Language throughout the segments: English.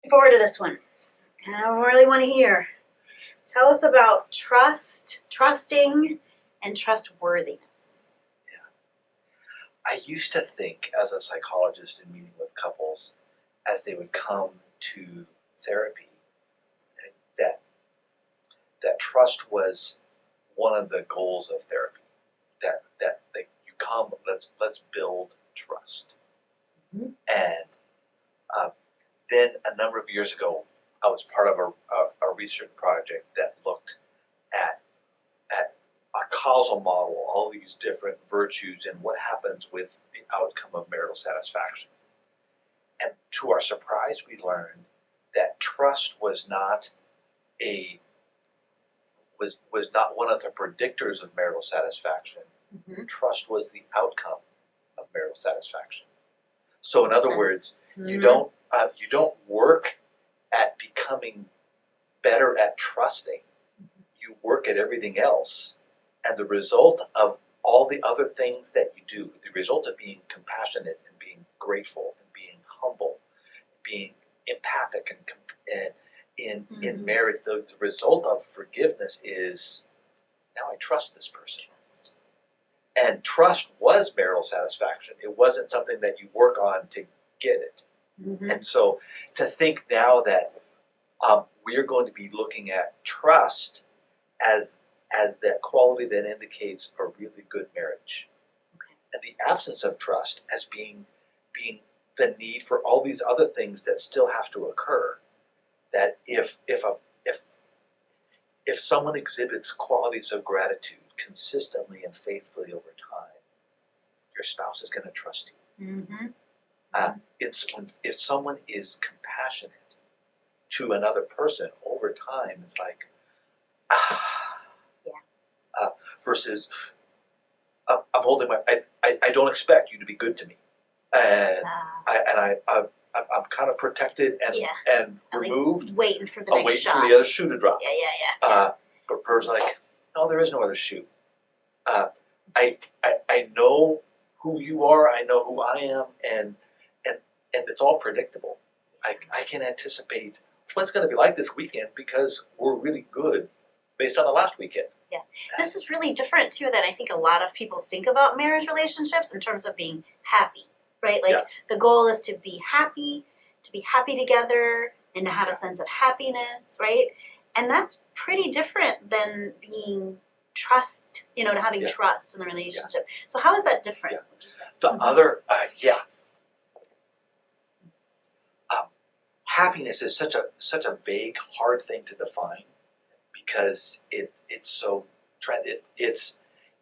Forward to this one. And I really want to hear. Tell us about trusting, and trustworthiness. I used to think as a psychologist in meeting with couples as they would come to therapy that trust was one of the goals of therapy. That you come, let's build trust. Mm-hmm. And then a number of years ago, I was part of a research project that looked at a causal model, all these different virtues, and what happens with the outcome of marital satisfaction. And to our surprise, we learned that trust was not one of the predictors of marital satisfaction. Mm-hmm. Trust was the outcome of marital satisfaction. So, in other words, Mm-hmm. you don't work at becoming better at trusting. You work at everything else, and the result of all the other things that you do, the result of being compassionate and being grateful and being humble, being empathic and in marriage, the result of forgiveness is now I trust this person. And trust was marital satisfaction. It wasn't something that you work on to get it. Mm-hmm. And so to think now that we're going to be looking at trust as that quality that indicates a really good marriage, and the absence of trust as being the need for all these other things that still have to occur. That if someone exhibits qualities of gratitude consistently and faithfully over time, your spouse is going to trust you. Mm-hmm. If someone is compassionate to another person over time, it's like, versus I'm holding my. I don't expect you to be good to me, and I'm kind of protected and removed, waiting for the next waiting shot. for the other shoe to drop. Yeah. But Ver's like, no, there is no other shoe. I know who you are. I know who I am, and it's all predictable. I can anticipate what's going to be like this weekend because we're really good based on the last weekend. Yeah, this is really different too than I think a lot of people think about marriage relationships in terms of being happy, right? Like the goal is to be happy together, and to have a sense of happiness, right? And that's pretty different than being trust, to having trust in the relationship. So how is that different? Yeah. The other, happiness is such a vague, hard thing to define because it's so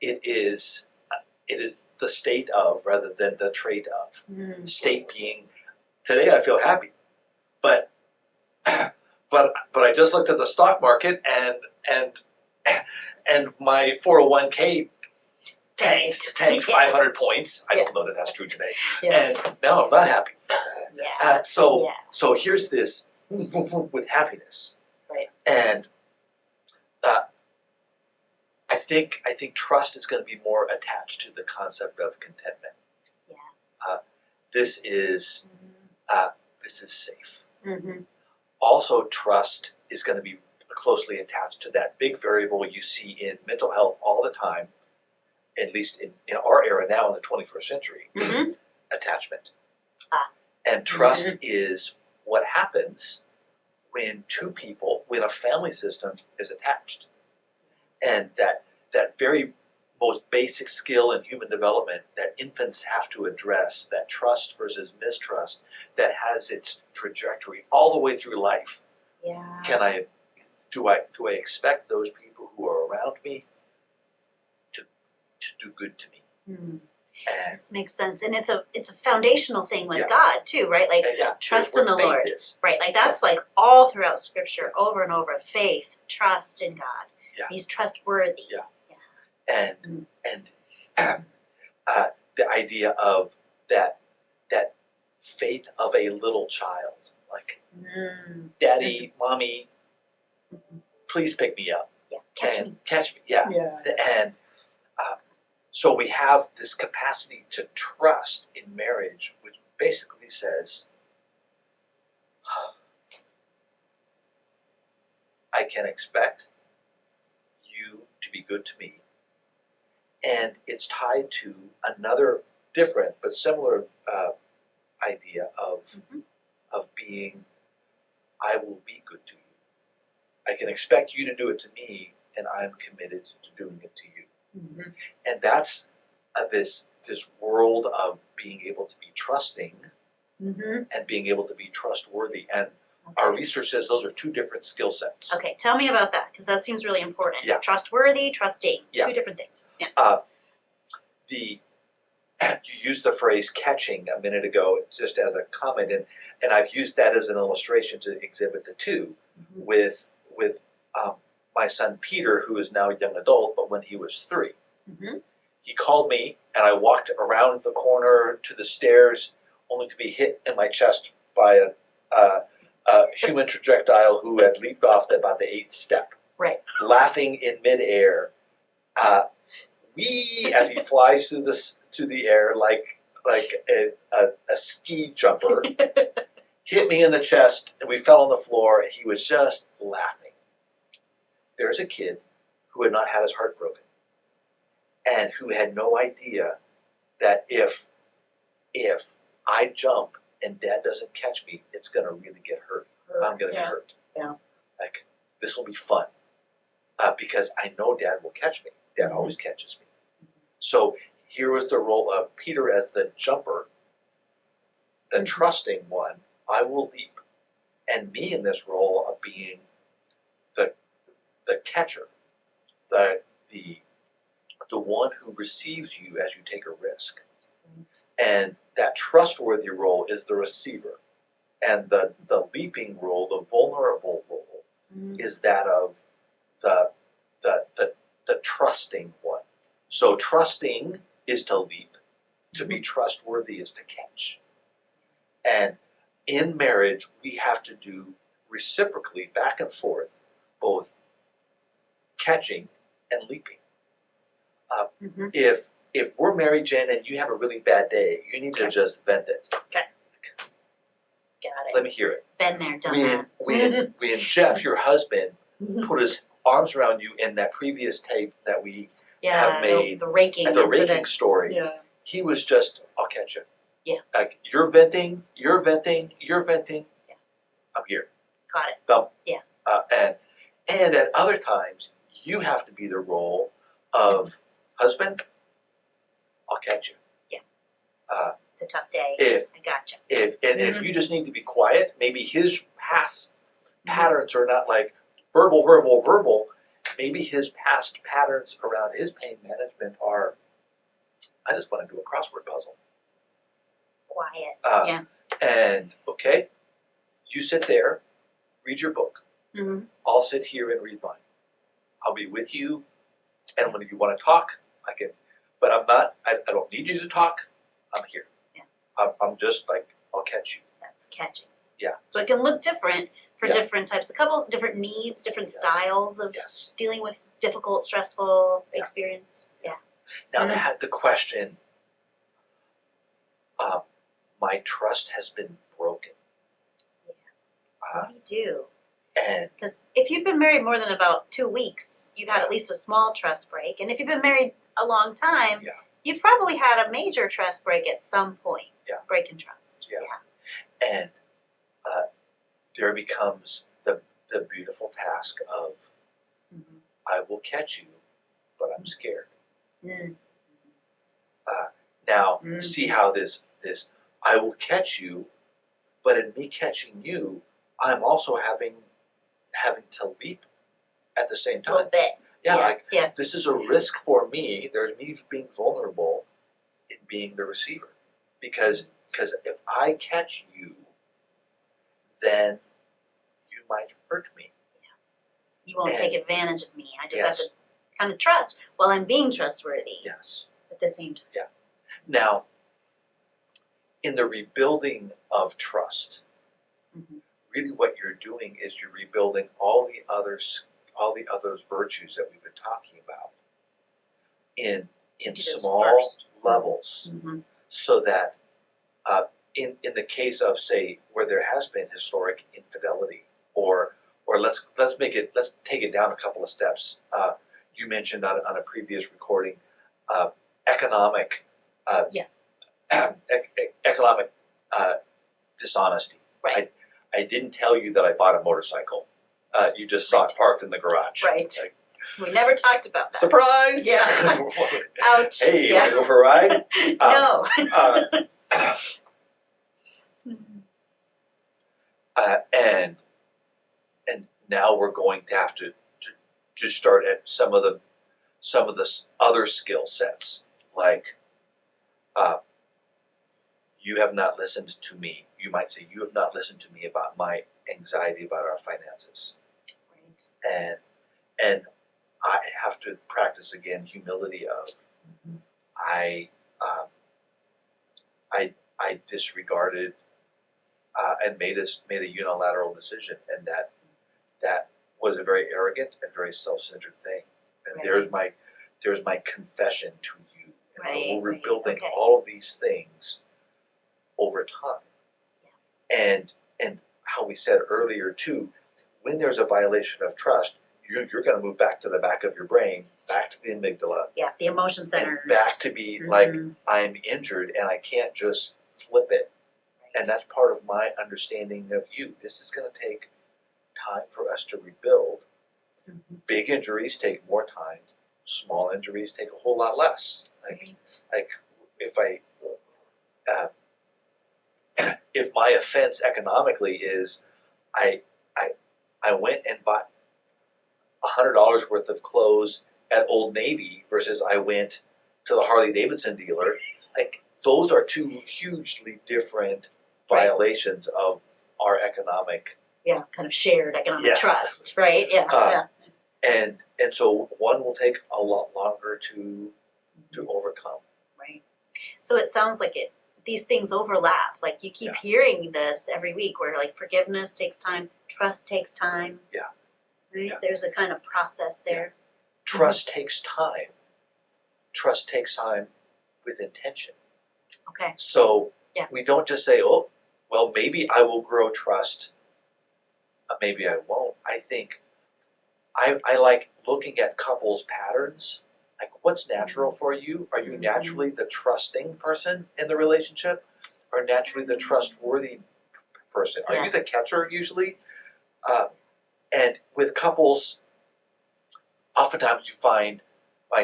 it is the state of rather than the trait of. State being today I feel happy, but I just looked at the stock market and my 401k tanked 500 points. I don't know that that's true today, and now I'm not happy. So here's this with happiness, right? And I think trust is going to be more attached to the concept of contentment. This is safe. Mm-hmm. Also, trust is going to be closely attached to that big variable you see in mental health all the time, at least in our era now in the 21st century, attachment. And trust is what happens when when a family system is attached. And that very most basic skill in human development that infants have to address, that trust versus mistrust, that has its trajectory all the way through life. Yeah. Do I expect those people who are around me to do good to me? Mm-hmm. This makes sense, and it's a foundational thing with God too, right? Like trust in the Lord, right? Like that's like all throughout Scripture, over and over. Faith, trust in God. He's trustworthy. And the idea of that faith of a little child, like Daddy, Mommy, please pick me up. Catch me. And so we have this capacity to trust in marriage, which basically says, I can expect you to be good to me. And it's tied to another different but similar idea of being, I will be good to you. I can expect you to do it to me, and I'm committed to doing it to you. And that's this world of being able to be trusting and being able to be trustworthy. And our research says those are two different skill sets. Okay, tell me about that, because that seems really important. Yeah. Trustworthy, trusting, two different things. You used the phrase catching a minute ago just as a comment, and I've used that as an illustration to exhibit the two with my son Peter, who is now a young adult, but when he was 3. He called me, and I walked around the corner to the stairs, only to be hit in my chest by a human projectile who had leaped off about the 8th step. Right. Laughing in midair, as he flies through the air like a ski jumper, hit me in the chest, and we fell on the floor, and he was just laughing. There's a kid who had not had his heart broken, and who had no idea that if I jump and Dad doesn't catch me, it's going to really get hurt. I'm going to get hurt. Yeah. Like, this will be fun. Because I know Dad will catch me. Dad always catches me. So here was the role of Peter as the jumper, the trusting one. I will leap. And me in this role of being the catcher, the one who receives you as you take a risk. And that trustworthy role is the receiver. And the leaping role, the vulnerable role, is that of the trusting one. So trusting is to leap. To be trustworthy is to catch. And in marriage, we have to do reciprocally, back and forth, both catching and leaping. If we're married, Jen, and you have a really bad day, you need to just vent it. Okay. Got it. Let me hear it. Been there, done that. When Jeff, your husband, put his arms around you in that previous tape that we have made, the raking at the incident. raking story, he was just, I'll catch you. Yeah. Like, you're venting. Yeah. I'm here. Got it. Dump. Yeah. And at other times, you have to be the role of husband, I'll catch you. Yeah. It's a tough day. I gotcha. If you just need to be quiet, maybe his past patterns are not like verbal. Maybe his past patterns around his pain management are, I just want to do a crossword puzzle. Quiet. And, okay, you sit there, read your book. I'll sit here and read mine. I'll be with you, and when you want to talk, I can, but I'm not, I don't need you to talk. I'm here. Yeah. I'm just like, I'll catch you. That's catching. Yeah. So it can look different for different types of couples, different needs, different styles of dealing with difficult, stressful experience. Yeah. Now they had the question, my trust has been broken. Yeah. What do you do? Because if you've been married more than about 2 weeks, you've had at least a small trust break. And if you've been married a long time, you've probably had a major trust break at some point. Yeah. Break in trust. Yeah. And there becomes the beautiful task of, I will catch you, but I'm scared. Now, see how this I will catch you, but in me catching you, I'm also having to leap at the same time. A little bit. This is a risk for me. There's me being vulnerable in being the receiver. Because if I catch you, then you might hurt me. Yeah. You won't take advantage of me. I just have to kind of trust while I'm being trustworthy. Yes. At the same time. Yeah. Now, in the rebuilding of trust, really what you're doing is you're rebuilding all the other virtues that we've been talking about in small levels, so that in the case of, say, where there has been historic infidelity or or let's take it down a couple of steps. You mentioned on a previous recording, economic, economic dishonesty. Right. I didn't tell you that I bought a motorcycle. You just saw it parked in the garage. Right. Like, we never talked about that. surprise! Yeah. Ouch. Hey, you want to go for a ride? No. And now we're going to have to start at some of the other skill sets, like you have not listened to me. You might say, you have not listened to me about my anxiety about our finances. Right. And I have to practice again humility of I disregarded and made a unilateral decision, and that was a very arrogant and very self-centered thing. And Right. there's my confession to you. And Right, so we're right, rebuilding okay. all of these things over time. Yeah. And how we said earlier too, when there's a violation of trust, you're going to move back to the back of your brain, back to the amygdala. Yeah, the emotion centers. And back to be like, I'm injured and I can't just flip it. Right. And that's part of my understanding of you. This is going to take time for us to rebuild. Big injuries take more time. Small injuries take a whole lot less. Like if if my offense economically is I went and bought $100 worth of clothes at Old Navy versus I went to the Harley Davidson dealer, like those are two hugely different violations of our economic kind of shared economic trust, right? And so one will take a lot longer to overcome. Right. So it sounds like these things overlap. Like you keep hearing this every week where like forgiveness takes time, trust takes time. Yeah. Right? Yeah. There's a kind of process there. Yeah. Trust takes time. Trust takes time with intention. Okay. So we don't just say, oh, well, maybe I will grow trust. Maybe I won't. I think I like looking at couples' patterns. Like, what's natural for you? Are you naturally the trusting person in the relationship, or naturally the trustworthy person? Are you the catcher usually? And with couples, oftentimes you find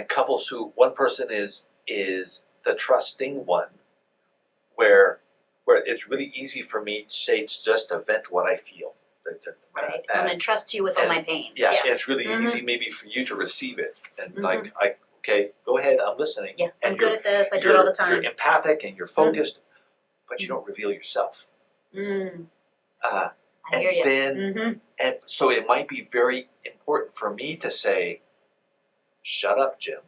couples who one person is the trusting one, where it's really easy for me to say it's just to vent what I feel. Right. I'm gonna trust you with all my pain. Yeah, and it's really easy maybe for you to receive it, and like okay, go ahead, I'm listening. Yeah, I'm good at this. I do it all the time. You're empathic and you're focused, but you don't reveal yourself. I hear you. Then, and so it might be very important for me to say, "Shut up, Jim,"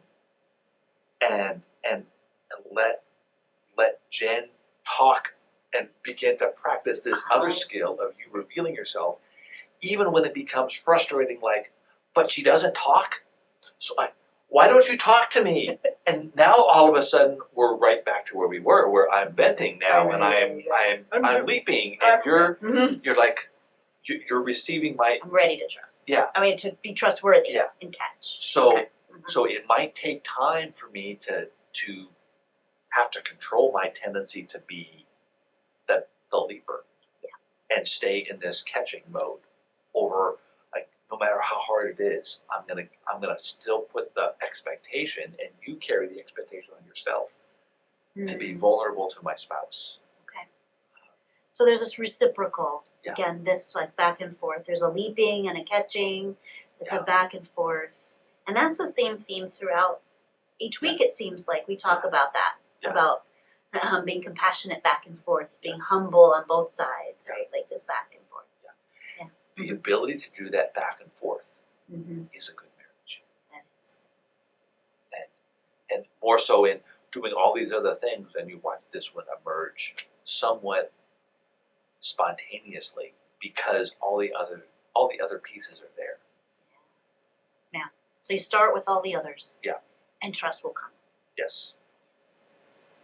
and let Jen talk and begin to practice this other skill of you revealing yourself, even when it becomes frustrating. Like, but she doesn't talk, so why don't you talk to me? And now all of a sudden we're right back to where we were, where I'm venting now, and I'm leaping, and you're like you're receiving my. I'm ready to trust. Yeah. I mean, to be trustworthy and catch. So so it might take time for me to have to control my tendency to be the leaper, and stay in this catching mode over. No matter how hard it is, I'm gonna still put the expectation, and you carry the expectation on yourself to be vulnerable to my spouse. Okay. So there's this reciprocal. Again, this like back and forth. There's a leaping and a catching. It's a back and forth, and that's the same theme throughout each week. It seems like we talk about that, about being compassionate back and forth, being humble on both sides, right? Like this back and forth. The ability to do that back and forth is a good marriage. That is. And more so in doing all these other things, and you watch this one emerge somewhat spontaneously because all the other pieces are there. Yeah. So you start with all the others. Yeah. And trust will come. Yes.